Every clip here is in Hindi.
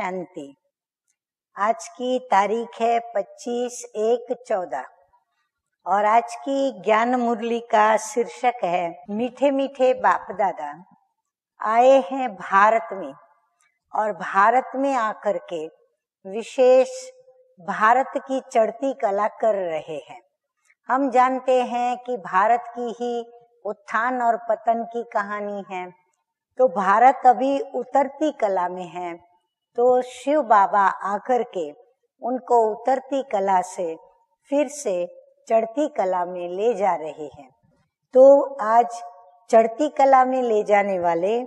शांति। आज की तारीख है 25/1/14 और आज की ज्ञान मुरली का शीर्षक है मीठे मीठे बाप दादा आए हैं भारत में और भारत में आकर के विशेष भारत की चढ़ती कला कर रहे हैं। हम जानते हैं कि भारत की ही उत्थान और पतन की कहानी है, तो भारत अभी उतरती कला में है, तो शिव बाबा आकर के उनको उतरती कला से फिर से चढ़ती कला में ले जा रहे हैं। तो आज चढ़ती कला में ले जाने वाले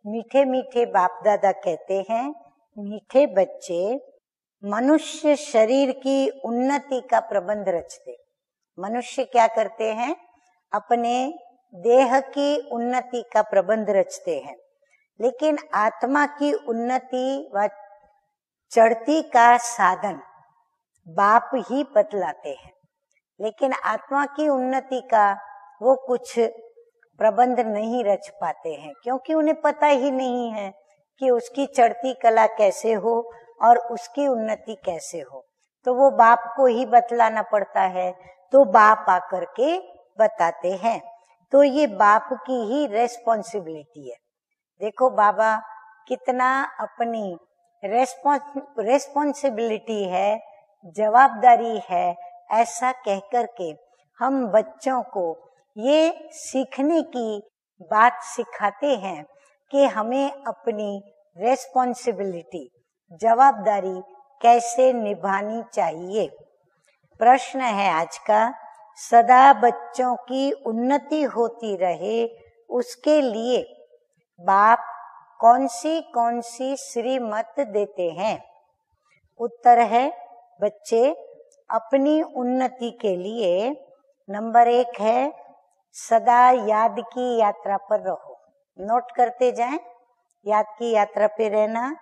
मीठे मीठे बाप दादा कहते हैं, मीठे बच्चे मनुष्य शरीर की उन्नति का प्रबंध रचते। मनुष्य क्या करते हैं? अपने देह की उन्नति का प्रबंध रचते हैं, लेकिन आत्मा की उन्नति व चढ़ती का साधन बाप ही बतलाते हैं। लेकिन आत्मा की उन्नति का वो कुछ प्रबंध नहीं रच पाते हैं, क्योंकि उन्हें पता ही नहीं है कि उसकी चढ़ती कला कैसे हो और उसकी उन्नति कैसे हो। तो वो बाप को ही बतलाना पड़ता है, तो बाप आकर के बताते हैं। तो ये बाप की ही रेस्पॉन्सिबिलिटी है। देखो बाबा कितना अपनी रेस्पॉन्सिबिलिटी है, जवाबदारी है, ऐसा कहकर के हम बच्चों को ये सीखने की बात सिखाते हैं कि हमें अपनी रेस्पॉन्सिबिलिटी, जवाबदारी कैसे निभानी चाहिए। प्रश्न है आज का, सदा बच्चों की उन्नति होती रहे उसके लिए बाप कौन सी श्रीमत देते हैं? उत्तर है, बच्चे अपनी उन्नति के लिए नंबर 1 है, सदा याद की यात्रा पर रहो। नोट करते जाएं, याद की यात्रा पे रहना।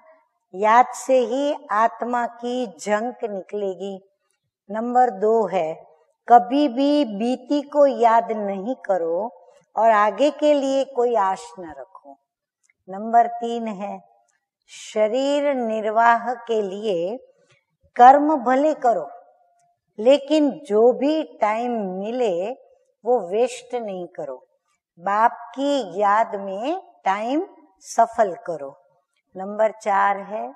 याद से ही आत्मा की झंक निकलेगी। नंबर 2 है, कभी भी बीती को याद नहीं करो और आगे के लिए कोई आश न रखो। नंबर 3 है, शरीर निर्वाह के लिए कर्म भले करो, लेकिन जो भी टाइम मिले वो वेस्ट नहीं करो। बाप की याद में टाइम सफल करो। नंबर 4 है,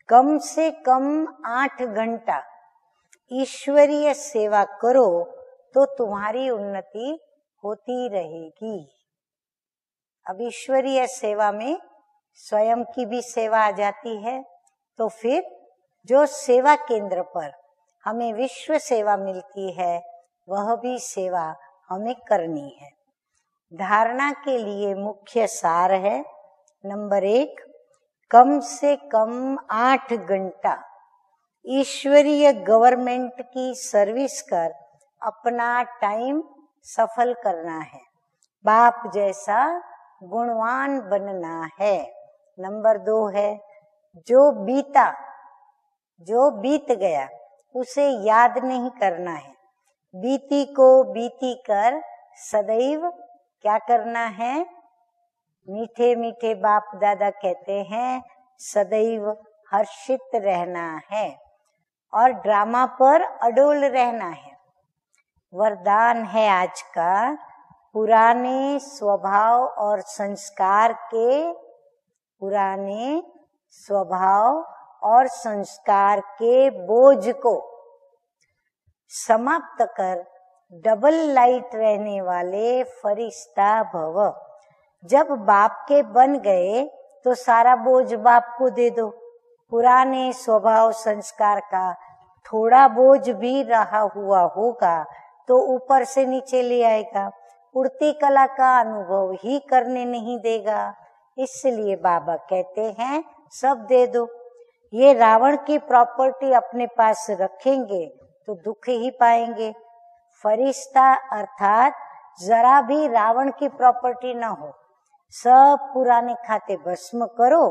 कम से कम 8 घंटा ईश्वरीय सेवा करो तो तुम्हारी उन्नति होती रहेगी। अब ईश्वरीय सेवा में स्वयं की भी सेवा आ जाती है, तो फिर जो सेवा केंद्र पर हमें विश्व सेवा मिलती है वह भी सेवा हमें करनी है। धारणा के लिए मुख्य सार है, नंबर 1, कम से कम 8 घंटा ईश्वरीय गवर्नमेंट की सर्विस कर अपना टाइम सफल करना है। बाप जैसा गुणवान बनना है। नंबर 2 है, जो बीत गया उसे याद नहीं करना है। बीती को बीती कर सदैव क्या करना है? मीठे मीठे बाप दादा कहते हैं, सदैव हर्षित रहना है और ड्रामा पर अडोल रहना है। वरदान है आज का, पुराने स्वभाव और संस्कार के बोझ को समाप्त कर डबल लाइट रहने वाले फरिश्ता भव। जब बाप के बन गए तो सारा बोझ बाप को दे दो। पुराने स्वभाव संस्कार का थोड़ा बोझ भी रहा हुआ होगा तो ऊपर से नीचे ले आएगा, उड़ती कला का अनुभव ही करने नहीं देगा। इसलिए बाबा कहते हैं, सब दे दो। ये रावण की प्रॉपर्टी अपने पास रखेंगे तो दुख ही पाएंगे। फरिश्ता अर्थात जरा भी रावण की प्रॉपर्टी ना हो, सब पुराने खाते भस्म करो,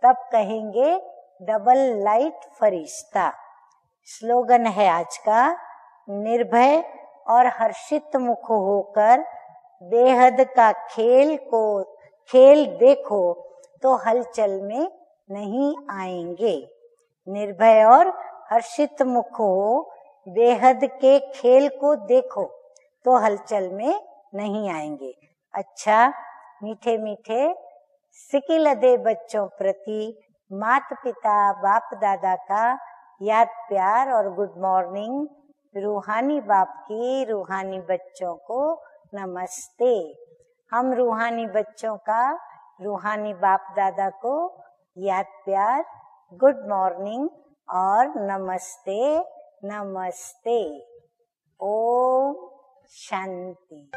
तब कहेंगे डबल लाइट फरिश्ता। स्लोगन है आज का, निर्भय और हर्षित मुख होकर बेहद का खेल देखो तो हलचल में नहीं आएंगे। निर्भय और हर्षित मुख हो, बेहद के खेल को देखो, तो हलचल में नहीं आएंगे। अच्छा, मीठे मीठे सिकिलदे बच्चों प्रति माता पिता बाप दादा का याद प्यार और गुड मॉर्निंग। रूहानी बाप की रूहानी बच्चों को नमस्ते। हम रूहानी बच्चों का रूहानी बाप दादा को याद प्यार, गुड मॉर्निंग और नमस्ते नमस्ते। ओम शांति।